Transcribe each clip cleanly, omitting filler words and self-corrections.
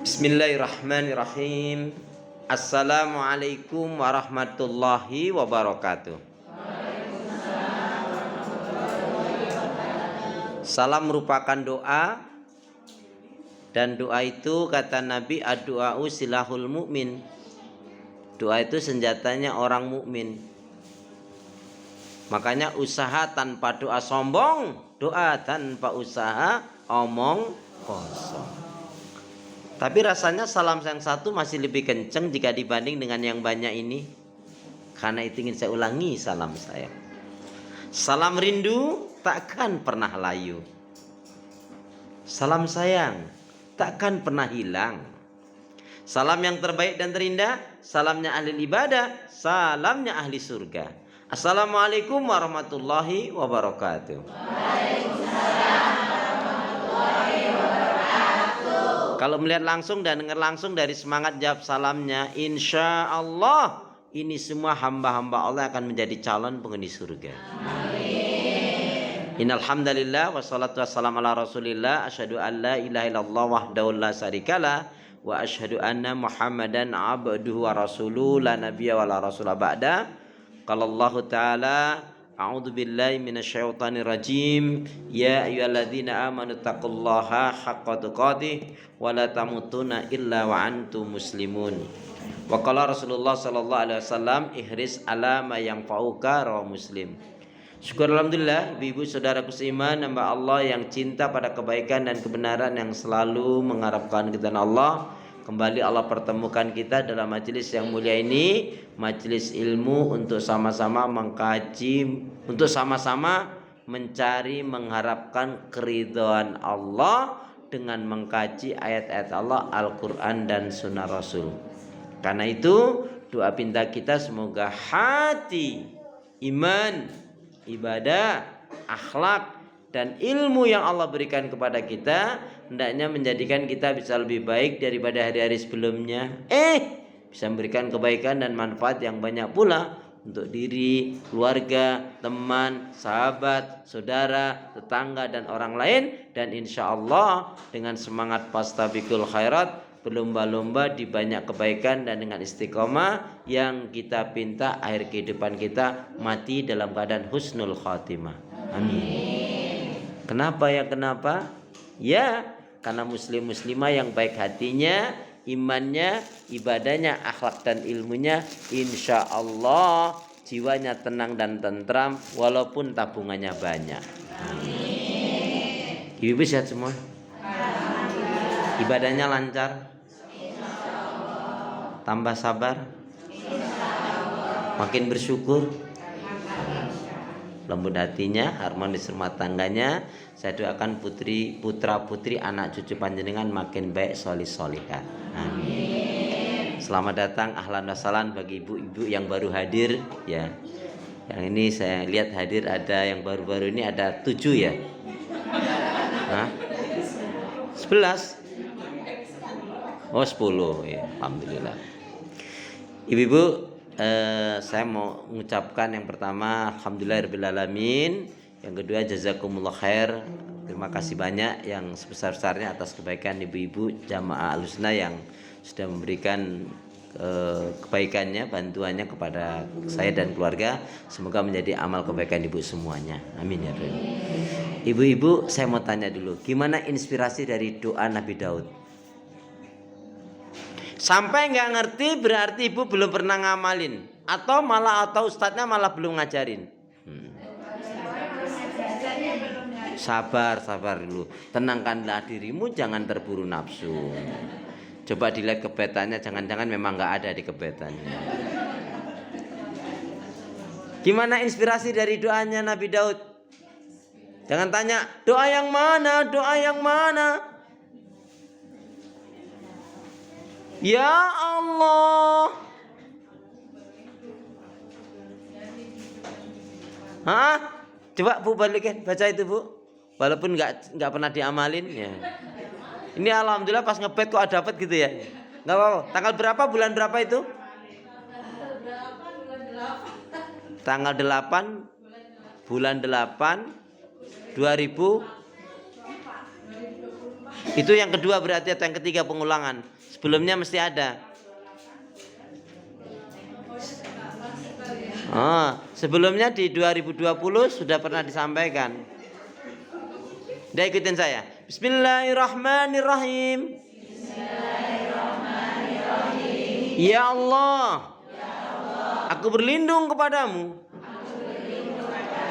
Bismillahirrahmanirrahim. Assalamualaikum warahmatullahi wabarakatuh. Salam merupakan doa, dan doa itu kata Nabi ad-du'a'u silahul mu'min. Doa itu senjatanya orang mukmin. Makanya usaha tanpa doa sombong, doa tanpa usaha omong kosong. Tapi rasanya salam yang satu masih lebih kenceng jika dibanding dengan yang banyak ini. Karena itu ingin saya ulangi salam saya. Salam rindu takkan pernah layu. Salam sayang takkan pernah hilang. Salam yang terbaik dan terindah, salamnya ahli ibadah, salamnya ahli surga. Assalamualaikum warahmatullahi wabarakatuh. Kalau melihat langsung dan dengar langsung dari semangat jawab salamnya, insya Allah ini semua hamba-hamba Allah akan menjadi calon penghuni surga. Amin. Innal hamdalillah wassalatu wassalamu ala Rasulillah asyhadu an la ilaha illallah wahdahu la syarikalah wa asyhadu anna Muhammadan abduhu wa rasuluhu la nabiyya wa la rasula ba'da. Qala Allah Ta'ala a'udzu billahi minasyaitonir rajim. Ya ayyuhalladzina amanu taqullaha haqqa tuqatih wa la tamutunna illa wa antum muslimun. Wa qala Rasulullah sallallahu alaihi wasallam ihris ala ma yanfa'uka rawahu Muslim. Syukur alhamdulillah ibu-ibu saudaraku seiman, hamba Allah yang cinta pada kebaikan dan kebenaran, yang selalu mengharapkan keridhaan Allah. Kembali Allah pertemukan kita dalam majelis yang mulia ini, majelis ilmu untuk sama-sama mengkaji, untuk sama-sama mencari mengharapkan keridhaan Allah dengan mengkaji ayat-ayat Allah, Al-Quran dan Sunnah Rasul. Karena itu doa pinta kita semoga hati, iman, ibadah, akhlak dan ilmu yang Allah berikan kepada kita hendaknya menjadikan kita bisa lebih baik daripada hari-hari sebelumnya. Bisa memberikan kebaikan dan manfaat yang banyak pula untuk diri, keluarga, teman, sahabat, saudara, tetangga dan orang lain. Dan insya Allah dengan semangat fastabiqul khairat, berlomba-lomba di banyak kebaikan, dan dengan istiqomah yang kita pinta akhir kehidupan kita mati dalam keadaan husnul khatimah. Amin. Kenapa ya kenapa? Ya, karena muslim muslimah yang baik hatinya, imannya, ibadahnya, akhlak dan ilmunya, insya Allah jiwanya tenang dan tentram walaupun tabungannya banyak. Amin. Ibu sehat semua? Ibadahnya lancar? Tambah sabar? Makin bersyukur? Lembut hatinya, harmonis rumah tangganya. Saya doakan putra putri anak cucu panjenengan makin baik, solih solihah. Amin. Selamat datang, ahlan wa sahlan bagi ibu-ibu yang baru hadir ya. Yang ini saya lihat hadir ada yang baru-baru ini ada 7 ya. 11. Oh 10 ya, alhamdulillah. Ibu-ibu, saya mau mengucapkan yang pertama alhamdulillahirrahmanirrahim, yang kedua jazakumullah khair, terima kasih banyak yang sebesar-besarnya atas kebaikan ibu-ibu jamaah Ahlussunnah yang sudah memberikan kebaikannya, bantuannya kepada saya dan keluarga. Semoga menjadi amal kebaikan ibu semuanya, amin ya Rabbi. Ibu-ibu, saya mau tanya dulu, gimana inspirasi dari doa Nabi Daud? Sampai nggak ngerti berarti ibu belum pernah ngamalin, atau ustadznya malah belum ngajarin. Sabar dulu, tenangkanlah dirimu, jangan terburu nafsu. Coba dilihat kebetannya, jangan-jangan memang nggak ada di kebetannya. Gimana inspirasi dari doanya Nabi Daud? Jangan tanya doa yang mana, doa yang mana. Ya Allah. Coba Bu balikin, baca itu Bu. Walaupun nggak pernah diamalin ya. Ini alhamdulillah pas ngebet kok dapat gitu ya. Nggak apa-apa. Tanggal berapa, bulan berapa itu? Tanggal 8 bulan 8 2000 Itu yang kedua berarti, atau yang ketiga pengulangan. Sebelumnya mesti ada. Sebelumnya di 2020 sudah pernah disampaikan. Udah ikutin saya. Bismillahirrahmanirrahim. Ya Allah, aku berlindung kepadamu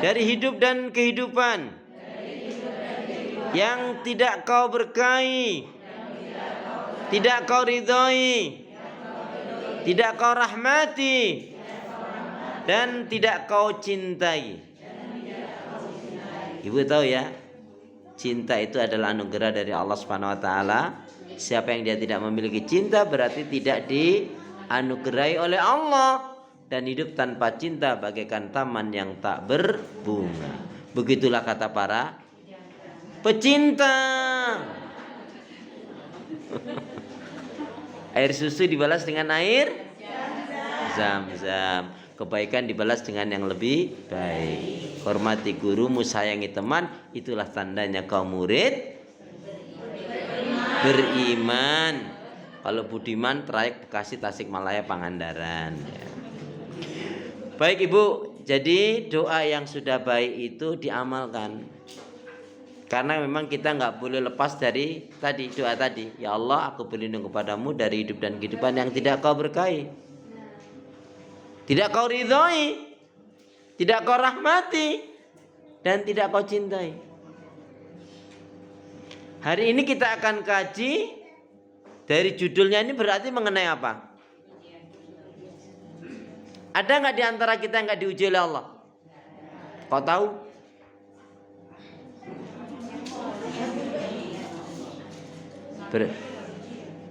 dari hidup dan kehidupan yang tidak kau berkahi, tidak kau ridhoi, tidak kau rahmati, dan tidak kau cintai. Ibu tahu ya, cinta itu adalah anugerah dari Allah Subhanahu wa taala. Siapa yang dia tidak memiliki cinta berarti tidak dianugerahi oleh Allah. Dan hidup tanpa cinta bagaikan taman yang tak berbunga. Begitulah kata para pecinta. Air susu dibalas dengan air Zam-zam. Kebaikan dibalas dengan yang lebih baik. Hormati gurumu, sayangi teman. Itulah tandanya kau murid beriman. Kalau budiman, trayek Bekasi, Tasikmalaya, Pangandaran. Baik Ibu, jadi doa yang sudah baik itu diamalkan. Karena memang kita nggak boleh lepas dari tadi doa tadi. Ya Allah, aku berlindung kepadamu dari hidup dan kehidupan yang tidak kau berkahi, tidak kau ridhoi, tidak kau rahmati, dan tidak kau cintai. Hari ini kita akan kaji dari judulnya ini berarti mengenai apa? Ada nggak di antara kita yang nggak diuji oleh Allah? Kau tahu?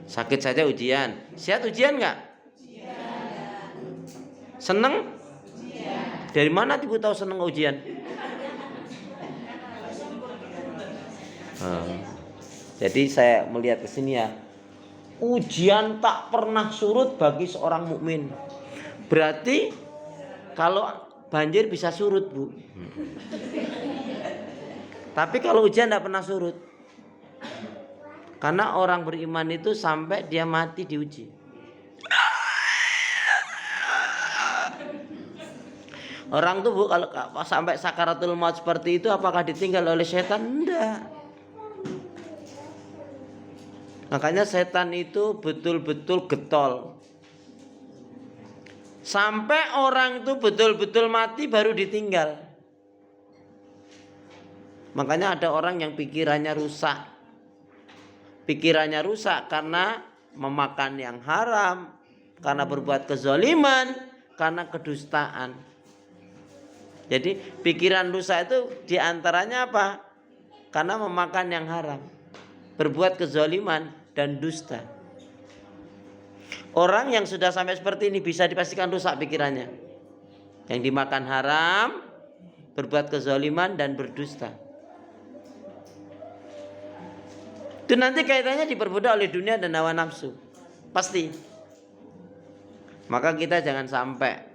Sakit saja ujian. Sehat ujian nggak? Seneng? Dari mana ibu tahu seneng ujian? Jadi saya melihat ke sini ya, ujian tak pernah surut bagi seorang mukmin. Berarti kalau banjir bisa surut, Bu. Tapi kalau ujian tidak pernah surut. Karena orang beriman itu sampai dia mati diuji. Orang tuh Bu, kalau sampai sakaratul maut seperti itu, apakah ditinggal oleh setan? Enggak. Makanya setan itu betul-betul getol. Sampai orang itu betul-betul mati baru ditinggal. Makanya ada orang yang pikirannya rusak. Pikirannya rusak karena memakan yang haram, karena berbuat kezaliman, karena kedustaan. Jadi pikiran rusak itu diantaranya apa? Karena memakan yang haram, berbuat kezaliman dan dusta. Orang yang sudah sampai seperti ini bisa dipastikan rusak pikirannya. Yang dimakan haram, berbuat kezaliman dan berdusta. Itu nanti kaitannya diperbudak oleh dunia dan hawa nafsu. Pasti. Maka kita jangan sampai.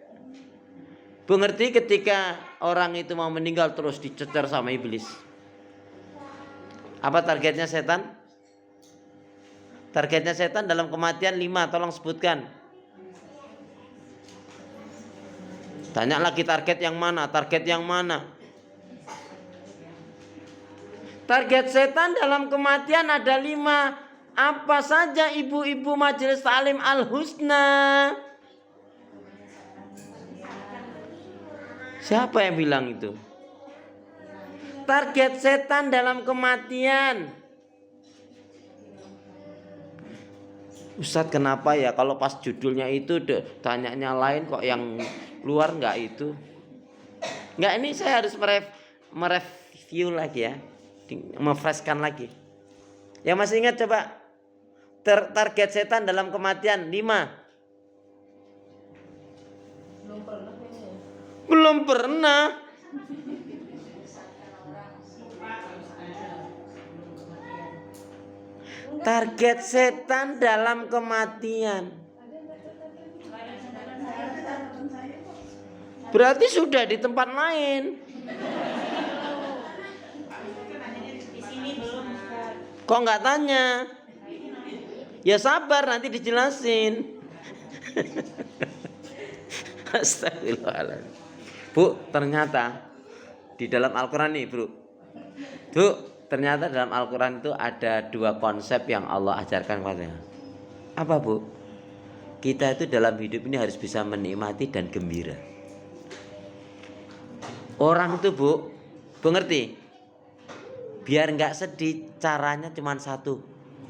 Bu ngerti ketika orang itu mau meninggal terus dicecer sama iblis. Apa targetnya setan? Targetnya setan dalam kematian 5, tolong sebutkan. Tanya lagi target yang mana? Target yang mana? Target setan dalam kematian ada 5. Apa saja ibu-ibu majelis taklim Al-Husna? Siapa yang bilang itu? Target setan dalam kematian. Ustadz kenapa ya kalau pas judulnya itu tanyanya lain kok yang luar enggak itu? Enggak, ini saya harus mereview lagi ya. Memfreshkan lagi. Yang masih ingat coba target setan dalam kematian 5. Belum pernah. Target setan dalam kematian. Berarti sudah di tempat lain. Kok nggak tanya? Ya sabar, nanti dijelasin. Astagfirullahaladzim. Bu, ternyata di dalam Al-Quran nih, bro. Bu, ternyata dalam Al-Quran itu ada dua konsep yang Allah ajarkan kepada. Apa, Bu? Kita itu dalam hidup ini harus bisa menikmati dan gembira. Orang itu, Bu ngerti? Biar nggak sedih, caranya cuma satu.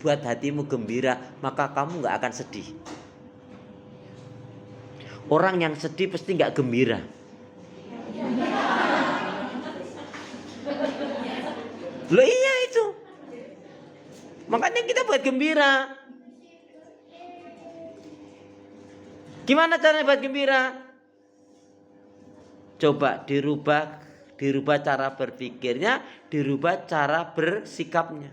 Buat hatimu gembira, maka kamu nggak akan sedih. Orang yang sedih pasti nggak gembira. Loh iya itu. Makanya kita buat gembira. Gimana caranya buat gembira? Coba dirubah cara berpikirnya, dirubah cara bersikapnya.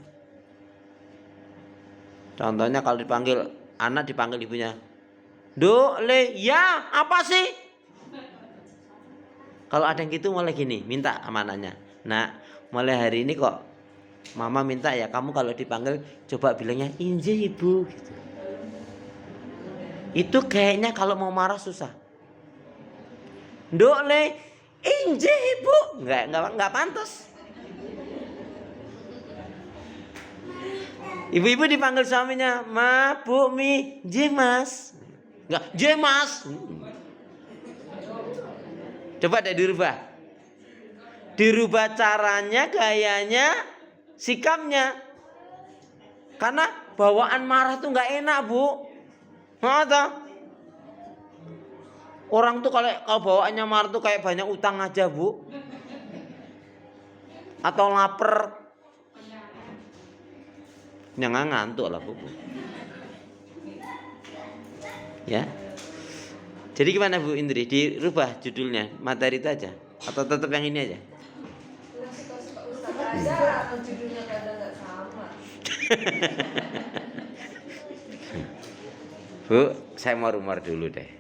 Contohnya kalau dipanggil anak, dipanggil ibunya, "Duk, Le, ya apa sih?" Kalau ada yang gitu mulai gini, minta sama anaknya, "Nak, mulai hari ini kok Mama minta ya kamu kalau dipanggil coba bilangnya injih ibu." Gitu. Itu kayaknya kalau mau marah susah. "Duk, Le, injih ibu." Enggak pantas. Ibu-ibu dipanggil suaminya, "Ma, Bu, Mi, J Mas." Enggak, "J Mas." Coba deh dirubah. Dirubah caranya, gayanya, sikapnya. Karena bawaan marah tuh enggak enak, Bu. Mata. Orang tuh kalau bawaannya marah tuh kayak banyak utang aja, Bu. Atau lapar. Jangan ngantuk lah, Bu. Ya. Jadi gimana, Bu Indri? Dirubah judulnya, materi itu aja atau tetap yang ini aja? Atau judulnya kadang nggak sama. Bu, saya mau rumor dulu deh.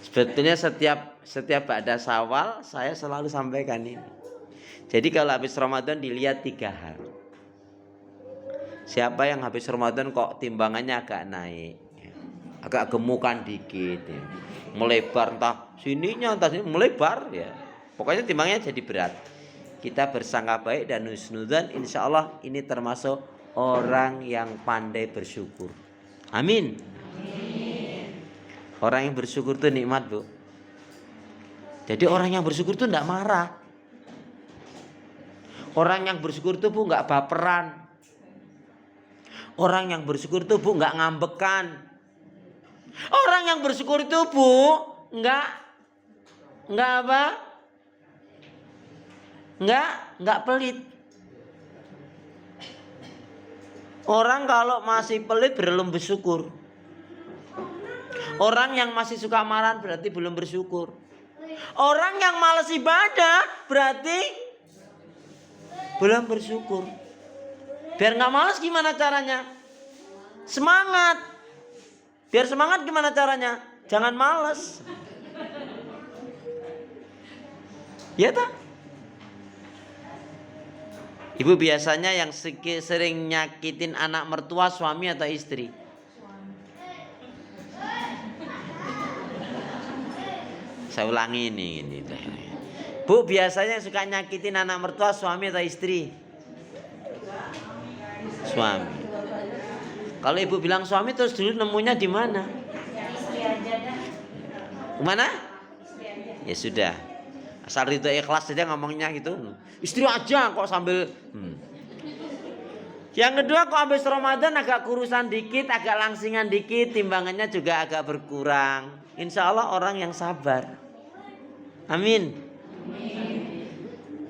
Sebetulnya setiap ba'da Syawal saya selalu sampaikan ini. Jadi kalau habis Ramadan dilihat 3 hal. Siapa yang habis Ramadan kok timbangannya agak naik, agak gemukan dikit, ya. Melebar entah sininya entah sini melebar ya. Pokoknya timbangnya jadi berat. Kita bersangka baik dan husnudzan, insya Allah ini termasuk orang yang pandai bersyukur. Amin. Orang yang bersyukur itu nikmat, Bu. Jadi orang yang bersyukur itu tidak marah. Orang yang bersyukur itu, Bu, nggak baperan. Orang yang bersyukur itu, Bu, nggak ngambekan. Orang yang bersyukur itu, Bu, nggak apa? Nggak pelit. Orang kalau masih pelit belum bersyukur. Orang yang masih suka marah berarti belum bersyukur. Orang yang malas ibadah berarti belum bersyukur. Biar nggak malas gimana caranya? Semangat. Biar semangat gimana caranya? Jangan malas. Ya tak? Ibu biasanya yang sering nyakitin anak mertua suami atau istri? Saya ulangi ini. Bu, biasanya yang suka nyakitin anak mertua suami atau istri? Suami. Kalau ibu bilang suami terus dulu nemunya di mana? Istri aja dah. Kemana? Ya sudah. Asal itu ikhlas saja ngomongnya gitu. Istri aja kok sambil. Yang kedua, kok habis Ramadan agak kurusan dikit, agak langsingan dikit, timbangannya juga agak berkurang. Insya Allah orang yang sabar. Amin.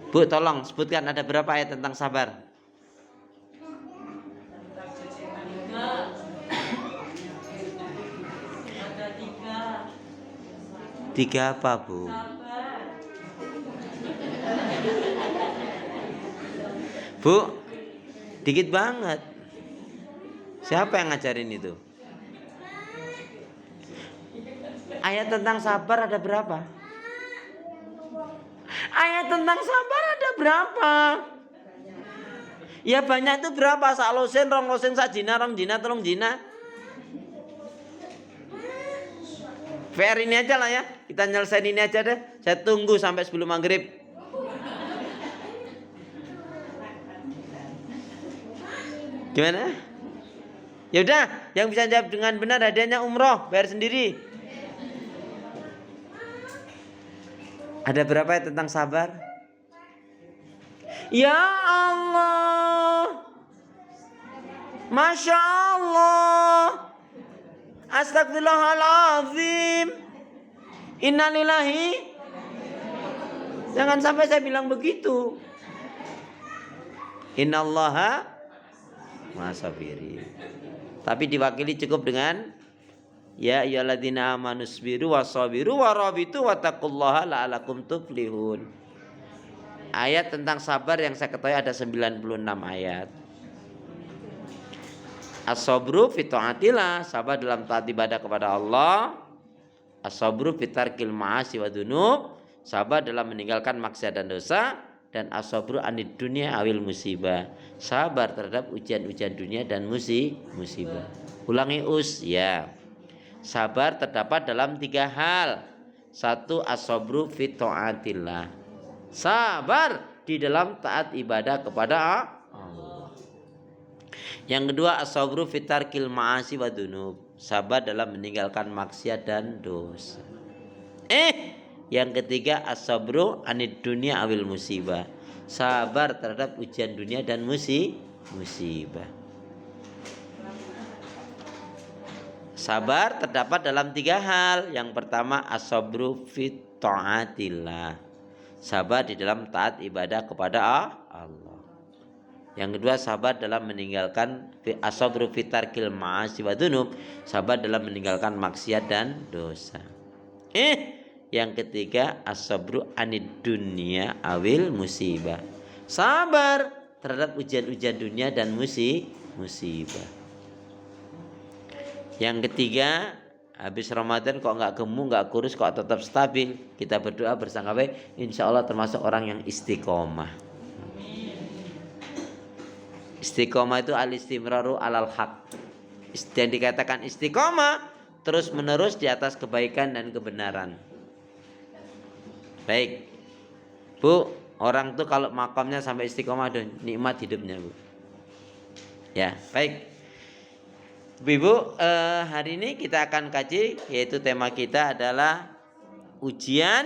Bu, tolong sebutkan ada berapa ayat tentang sabar? Ada 3. 3 apa, Bu? Bu, dikit banget. Siapa yang ngajarin itu? Ayat tentang sabar ada berapa? Ayat tentang sabar ada berapa? Ya banyak itu berapa? Sak losen, rong losen, sak jina, rong jina, telung jina. PR ini aja lah ya. Kita nyelesain ini aja deh. Saya tunggu sampai sebelum maghrib. Gimana? Ya udah, yang bisa jawab dengan benar hadiahnya umroh, bayar sendiri. Ada berapa ya tentang sabar? Ya Allah, Masya Allah, Astagfirullahaladzim, Innalillahi. Jangan sampai saya bilang begitu. Innallaha ma'as-sabirin. Tapi diwakili cukup dengan ya ayyuhalladzina amanusbiru wasabiru warabitu wattaqullaha la'alakum tuflihun. Ayat tentang sabar yang saya ketahui ada 96 ayat. As-sabru fi ta'atillah, sabar dalam taat ibadah kepada Allah. As-sabru fi tarkil ma'asi wa dzunub, sabar dalam meninggalkan maksiat dan dosa. Dan as-sabru anid dunya awil musibah, sabar terhadap ujian-ujian dunia dan musibah. Ulangi ya. Sabar terdapat dalam 3 hal. 1, as-sabru fi ta'atillah, sabar di dalam taat ibadah kepada Allah. Yang kedua, as-sabru fi tarkil ma'asi wa dzunub, sabar dalam meninggalkan maksiat dan dosa. Yang ketiga, as-sabru anid dunya awil musibah, sabar terhadap ujian dunia dan musibah. Sabar terdapat dalam 3 hal. Yang pertama, as-sabru fi ta'atillah, sabar di dalam taat ibadah kepada Allah. Yang kedua, sabar dalam meninggalkan as-sabru fi tarkil ma'asi wa dzunub, sabar dalam meninggalkan maksiat dan dosa. Yang ketiga, as-sabru anid dunya awil musibah, sabar terhadap ujian-ujian dunia dan musibah. Yang ketiga, habis Ramadan kok nggak gemuk, nggak kurus, kok tetap stabil. Kita berdoa bersama insya Allah termasuk orang yang istiqomah. Istiqomah itu al-istimraru alal haq. Dan dikatakan istiqomah terus menerus di atas kebaikan dan kebenaran. Baik, Bu, orang tuh kalau makamnya sampai istiqomah dan nikmat hidupnya, Bu. Ya, baik. Ibu, hari ini kita akan kaji, yaitu tema kita adalah ujian